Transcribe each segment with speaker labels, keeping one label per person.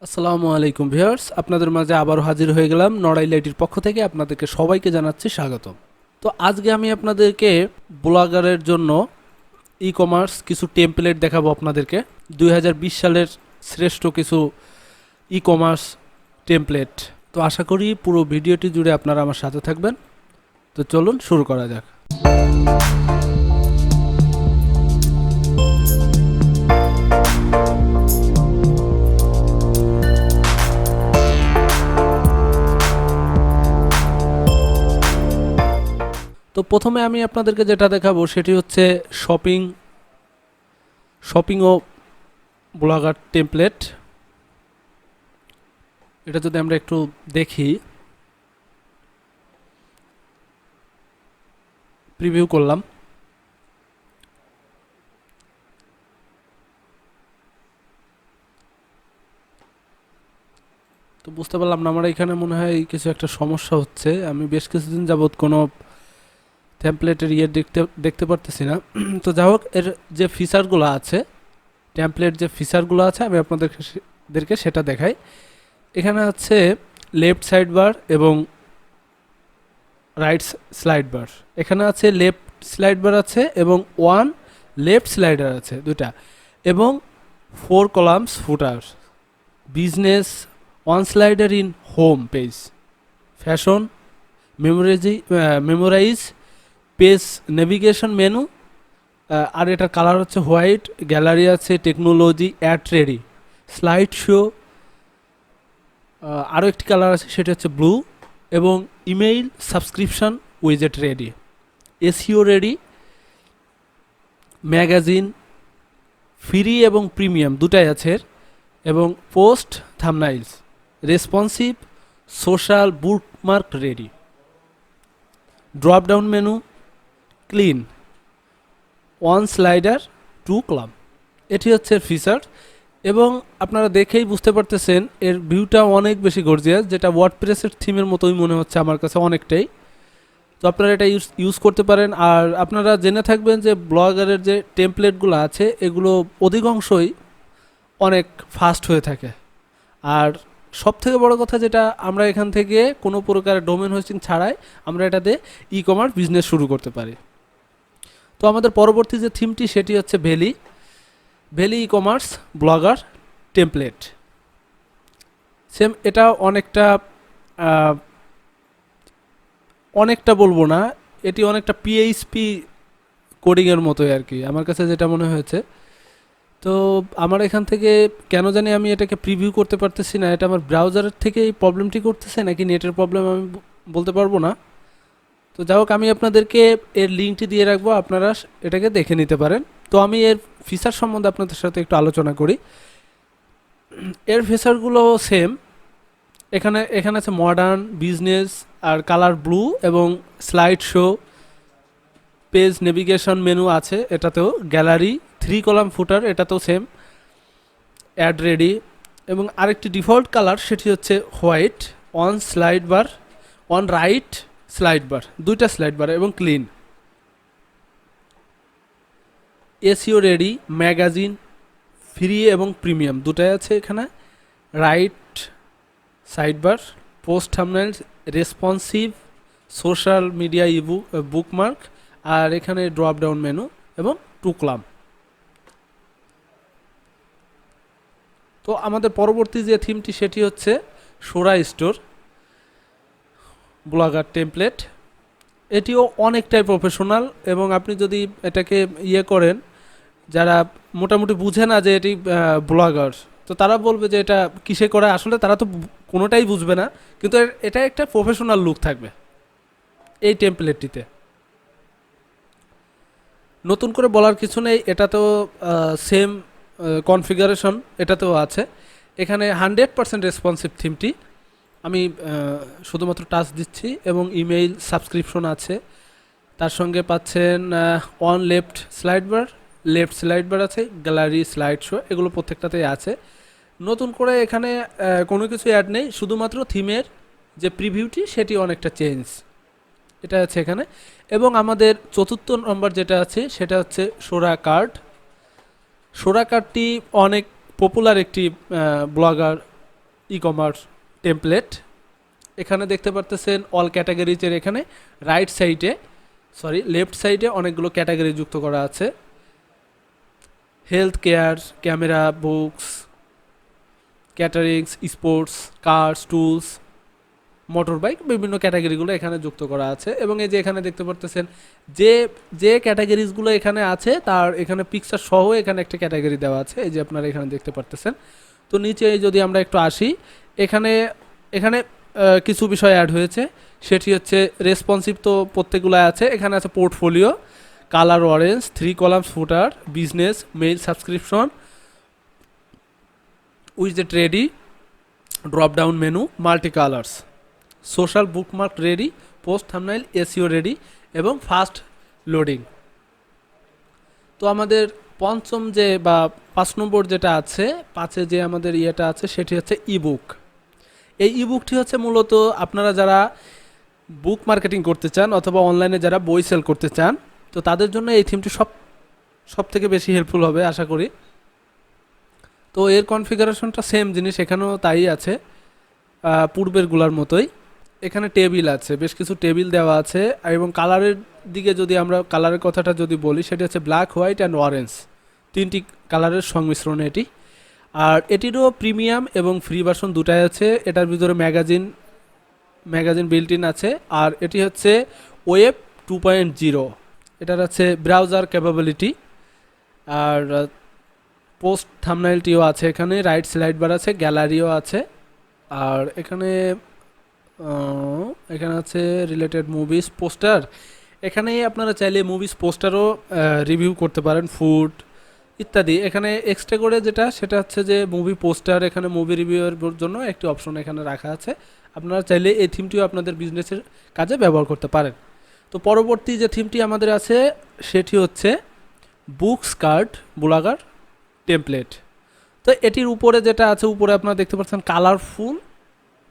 Speaker 1: আসসালামু আলাইকুম ভিউয়ার্স, আপনাদের মাঝে আবারও হাজির হয়ে গেলাম নড়াইল আইটির পক্ষ থেকে। আপনাদেরকে সবাইকে জানাচ্ছি স্বাগতম। তো আজকে আমি আপনাদেরকে ব্লগারের জন্য ই কমার্স কিছু টেমপ্লেট দেখাবো আপনাদেরকে। 2020 সালের শ্রেষ্ঠ কিছু ই কমার্স টেমপ্লেট। তো আশা করি পুরো ভিডিওটি জুড়ে আপনারা আমার সাথে থাকবেন। তো চলুন শুরু করা যাক। তো প্রথমে আমি আপনাদেরকে যেটা দেখাবো সেটি হচ্ছে শপিং ও ব্লগার টেমপ্লেট। এটা যদি আমরা একটু দেখি, প্রিভিউ করলাম। তো বুঝতে পারলাম না, আমার এখানে মনে হয় কিছু একটা সমস্যা হচ্ছে। আমি বেশ কিছুদিন যাবৎ কোনো টেমপ্লেটের দেখতে পারতেছি না। তো যাই হোক, এর যে ফিচারগুলো আছে, টেমপ্লেট যে ফিচারগুলো আছে, আমি আপনাদেরকে সেটা দেখাই। এখানে আছে লেফট সাইড বার এবং রাইট স্লাইড বার। এখানে আছে লেফট স্লাইড বার আছে এবং ওয়ান লেফট স্লাইডার আছে দুটা, এবং 4 columns footer, business, one slider in home page, fashion, memorize, page navigation menu. আর এটার কালার হচ্ছে হোয়াইট। গ্যালারি আছে, technology, ad ready, slide show. আরও একটি কালার আছে, সেটা হচ্ছে ব্লু, এবং ইমেইল সাবস্ক্রিপশন উইজেট ready, SEO ready, magazine, free এবং প্রিমিয়াম দুটাই আছে, এবং post, thumbnails, responsive, social, bookmark ready, drop down menu, clean, one slider, 2 column. এটি হচ্ছে ফিচার, এবং আপনারা দেখেই বুঝতে পারতেছেন এর ভিউটা অনেক বেশি গর্জিয়াস, যেটা ওয়ার্ডপ্রেসের থিমের মতোই মনে হচ্ছে আমার কাছে অনেকটাই। তো আপনারা এটা ইউজ করতে পারেন। আর আপনারা জেনে থাকবেন যে ব্লগারের যে টেমপ্লেটগুলো আছে এগুলো অধিকাংশই অনেক ফাস্ট হয়ে থাকে। আর সবথেকে বড় কথা, যেটা আমরা এখান থেকে কোনো প্রকার ডোমেন হোস্টিং ছাড়াই আমরা এটাতে ই কমার্স বিজনেস শুরু করতে পারি। তো আমাদের পরবর্তী যে থিমটি সেটি হচ্ছে valley e commerce blogger template. Same, এটা অনেকটা বলবো না, এটি অনেকটা পিএইচপি কোডিংয়ের মতোই আর কি, আমার কাছে যেটা মনে হয়েছে। তো আমার এখান থেকে কেন জানি আমি এটাকে প্রিভিউ করতে পারতেছি না। এটা আমার ব্রাউজারের থেকে এই প্রবলেমটি করতেছে নাকি নেটের প্রবলেম, আমি বলতে পারবো না। তো যাই হোক, আমি আপনাদেরকে এর লিঙ্কটি দিয়ে রাখবো, আপনারা এটাকে দেখে নিতে পারেন। তো আমি এর ফিচার সম্বন্ধে আপনাদের সাথে একটু আলোচনা করি। এর ফিচারগুলো সেম। এখানে আছে মডার্ন, বিজনেস, আর কালার ব্লু, এবং slide show, page navigation menu আছে এটাতেও, গ্যালারি, 3 কলাম ফুটার এটাতেও সেম, অ্যাড রেডি, এবং আরেকটি ডিফল্ট কালার সেটি হচ্ছে white, on slide bar, on right slide bar, দুইটা স্লাইড বার, এবং clean, SEO ready, magazine, free এবং প্রিমিয়াম দুটাই আছে এখানে, right side bar, post thumbnails, responsive, social media, bookmark, আর এখানে ড্রপ ডাউন মেনু, এবং 2 কলাম। তো আমাদের পরবর্তী যে থিমটি সেটি হচ্ছে সোরা স্টোর ব্লগার টেমপ্লেট। এটিও অনেকটাই প্রফেশনাল, এবং আপনি যদি এটাকে করেন, যারা মোটামুটি বুঝে না যে এটি ব্লগার, তো তারা বলবে যে এটা কিসে করে, আসলে তারা তো কোনোটাই বুঝবে না, কিন্তু এটা একটা প্রফেশনাল লুক থাকবে এই টেমপ্লেটটিতে। নতুন করে বলার কিছু নেই, এটাতেও সেম কনফিগারেশন এটাতেও আছে। এখানে 100% রেসপন্সিভ থিমটি, আমি শুধুমাত্র টাচ দিচ্ছি, এবং ইমেইল সাবস্ক্রিপশন আছে। তার সঙ্গে পাচ্ছেন অন লেফট স্লাইড বার আছে, গ্যালারি, স্লাইড শো, এগুলো প্রত্যেকটাতেই আছে। নতুন করে এখানে কোনো কিছু অ্যাড নেই, শুধুমাত্র থিমের যে প্রিভিউটি সেটি অনেকটা চেঞ্জ, এটা আছে এখানে। এবং আমাদের চতুর্থ নম্বর যেটা আছে সেটা হচ্ছে সোরা কার্ড। সোরা কার্ডটি অনেক পপুলার একটি ব্লগার ই কমার্স টেমপ্লেট। এখানে দেখতে পারতেছেন অল ক্যাটাগরিজের এখানে লেফট সাইডে অনেকগুলো ক্যাটাগরি যুক্ত করা আছে। Health care, camera, books, caterings, sports, cars, tools, motor bike, বিভিন্ন ক্যাটাগরিগুলো এখানে যুক্ত করা আছে। এবং এই যে এখানে দেখতে পারতেছেন যে যে ক্যাটাগরিজগুলো এখানে আছে তার এখানে পিকচার সহ এখানে একটা ক্যাটাগরি দেওয়া আছে, এই যে আপনারা এখানে দেখতে পারতেছেন। তো নিচে যদি আমরা একটু আসি, এখানে এখানে কিছু বিষয় অ্যাড হয়েছে, সেটি হচ্ছে রেসপন্সিভ, তো প্রত্যেকগুলো আছে। এখানে আছে portfolio, colour orange, 3 columns footer, business, mail subscription, উইজেট ready, drop down menu, multi colours, social bookmark ready, post thumbnail SEO ready এবং ফাস্ট লোডিং। তো আমাদের পঞ্চম যে বা 5 নম্বর যেটা আছে, 5-এ যে আমাদের ইয়েটা আছে সেটি হচ্ছে ইবুক। এই ইবুকটি হচ্ছে মূলত আপনারা যারা বুক মার্কেটিং করতে চান অথবা অনলাইনে যারা বই সেল করতে চান, তো তাদের জন্য এই থিমটি সব থেকে বেশি হেল্পফুল হবে আশা করি। তো এর কনফিগারেশনটা সেম জিনিস, এখানেও তাই আছে পূর্বেরগুলোর মতোই। এখানে টেবিল আছে, বেশ কিছু টেবিল দেওয়া আছে। এবং কালারের দিকে যদি আমরা কালারের কথাটা যদি বলি, সেটি হচ্ছে ব্ল্যাক, হোয়াইট অ্যান্ড অরেঞ্জ, 3টি কালারের সংমিশ্রণ এটি। আর এটিরও প্রিমিয়াম এবং ফ্রি ভার্সন দুটাই আছে। এটার ভিতরে ম্যাগাজিন বিল্ট ইন আছে। আর এটি হচ্ছে ওয়েব 2.0, এটার আছে ব্রাউজার ক্যাপাবিলিটি। আর পোস্ট থাম্বনেইলটিও আছে, এখানে রাইট স্লাইড বার আছে, গ্যালারিও আছে। আর এখানে আছে রিলেটেড মুভিজ পোস্টার। এখানে আপনারা চাইলে মুভিজ পোস্টারও রিভিউ করতে পারেন, ফুড ইত্যাদি। এখানে এক্সট্রা করে সেটা হচ্ছে যে মুভি পোস্টার, এখানে মুভি রিভিউয়ের জন্য একটি অপশন এখানে রাখা আছে। আপনারা চাইলে এই থিমটিও আপনাদের বিজনেসের কাজে ব্যবহার করতে পারেন। তো পরবর্তী যে থিমটি আমাদের আছে সেটি হচ্ছে বুকস কার্ড ব্লগার টেমপ্লেট। তো এটির উপরে যেটা আছে, উপরে আপনারা দেখতে পাচ্ছেন কালারফুল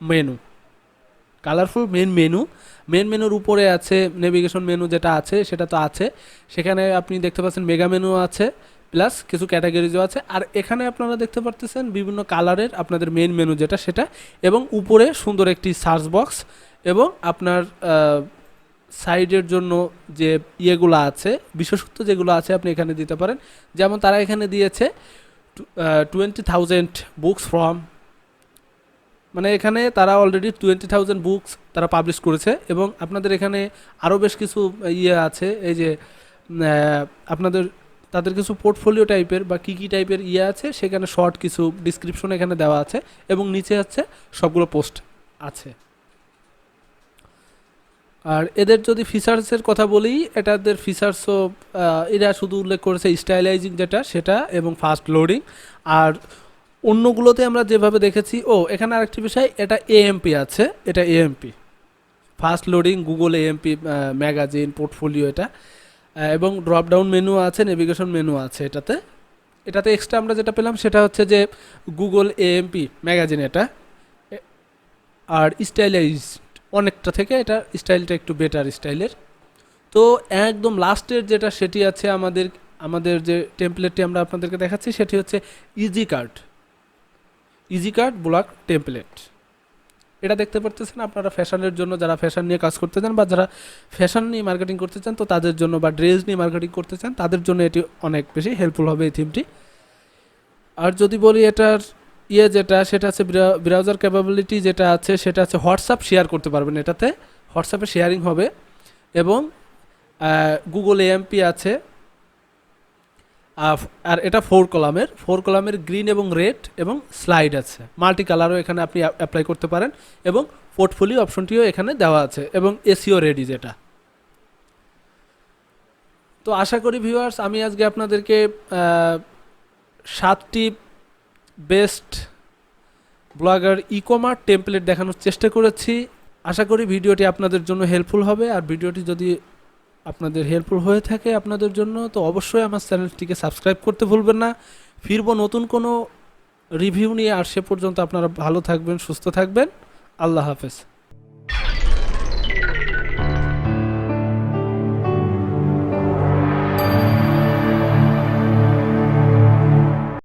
Speaker 1: মেন মেনুর উপরে আছে নেভিগেশন মেনু যেটা আছে সেটা তো আছে। সেখানে আপনি দেখতে পাচ্ছেন মেগা মেনু আছে, প্লাস কিছু ক্যাটাগরিজও আছে। আর এখানে আপনারা দেখতে পারতেছেন বিভিন্ন কালারের আপনাদের মেন মেনু যেটা সেটা, এবং উপরে সুন্দর একটি সার্চ বক্স, এবং আপনার সাইডের জন্য যে ইয়েগুলো আছে, বিশেষত্ব যেগুলো আছে আপনি এখানে দিতে পারেন। যেমন তারা এখানে দিয়েছে 20,000 বুকস ফ্রম, মানে এখানে তারা অলরেডি 20,000 বুকস তারা পাবলিশ করেছে। এবং আপনাদের এখানে আরও বেশ কিছু ইয়ে আছে, এই যে তাদের কিছু পোর্টফোলিও টাইপের বা কী টাইপের ইয়ে আছে, সেখানে শর্ট কিছু ডিসক্রিপশন এখানে দেওয়া আছে, এবং নিচে হচ্ছে সবগুলো পোস্ট আছে। আর এদের যদি ফিচার্সের কথা বলি, এটাদের ফিচার্সও এরা শুধু উল্লেখ করেছে স্টাইলাইজিং যেটা সেটা, এবং ফাস্ট লোডিং। আর অন্যগুলোতে আমরা যেভাবে দেখেছি, এখানে আরেকটি বিষয়, এটা এএমপি আছে, এটা AMP fast loading, Google AMP magazine portfolio এটা, এবং ড্রপ ডাউন মেনু আছে, নেভিগেশন মেনু আছে। এটাতে এক্সট্রা আমরা যেটা পেলাম সেটা হচ্ছে যে গুগল এএমপি ম্যাগাজিন এটা। আর স্টাইলাইজ অনেকটা থেকে এটা স্টাইলটা একটু বেটার স্টাইলের। তো একদম লাস্টের যেটা সেটি আছে আমাদের যে টেমপ্লেটটি আমরা আপনাদেরকে দেখাচ্ছি সেটি হচ্ছে ইজি কার্ড ব্লগ টেমপ্লেট। এটা দেখতে পারতেছেন আপনারা ফ্যাশনের জন্য, যারা ফ্যাশন নিয়ে কাজ করতে চান বা যারা ফ্যাশন নিয়ে মার্কেটিং করতে চান, তো তাদের জন্য, বা ড্রেস নিয়ে মার্কেটিং করতে চান তাদের জন্য এটি অনেক বেশি হেল্পফুল হবে এই থিমটি। আর যদি বলি এটার যেটা সেটা আছে ব্রাউজার ক্যাপাবিলিটি যেটা আছে সেটা আছে হোয়াটসঅ্যাপ শেয়ার করতে পারবেন, এটাতে হোয়াটসঅ্যাপে শেয়ারিং হবে। এবং গুগল এএমপি আছে। আর এটা 4 কলামের গ্রিন এবং রেড এবং স্লাইড আছে, মাল্টি কালারও এখানে আপনি অ্যাপ্লাই করতে পারেন। এবং পোর্টফোলিও অপশনটিও এখানে দেওয়া আছে, এবং এসইও রেডি যেটা। তো আশা করি ভিউয়ার্স, আমি আজকে আপনাদেরকে 7টি best blogger e commerce template দেখানোর চেষ্টা করেছি। আশা করি ভিডিওটি আপনাদের জন্য হেল্পফুল হবে। আর ভিডিওটি যদি আপনাদের হেল্পফুল হয়ে থাকে আপনাদের জন্য, তো অবশ্যই আমার চ্যানেলটিকে সাবস্ক্রাইব করতে ভুলবেন না। ফিরবো নতুন কোনো রিভিউ নিয়ে, আর সে পর্যন্ত আপনারা ভালো থাকবেন, সুস্থ থাকবেন। আল্লাহ হাফেজ।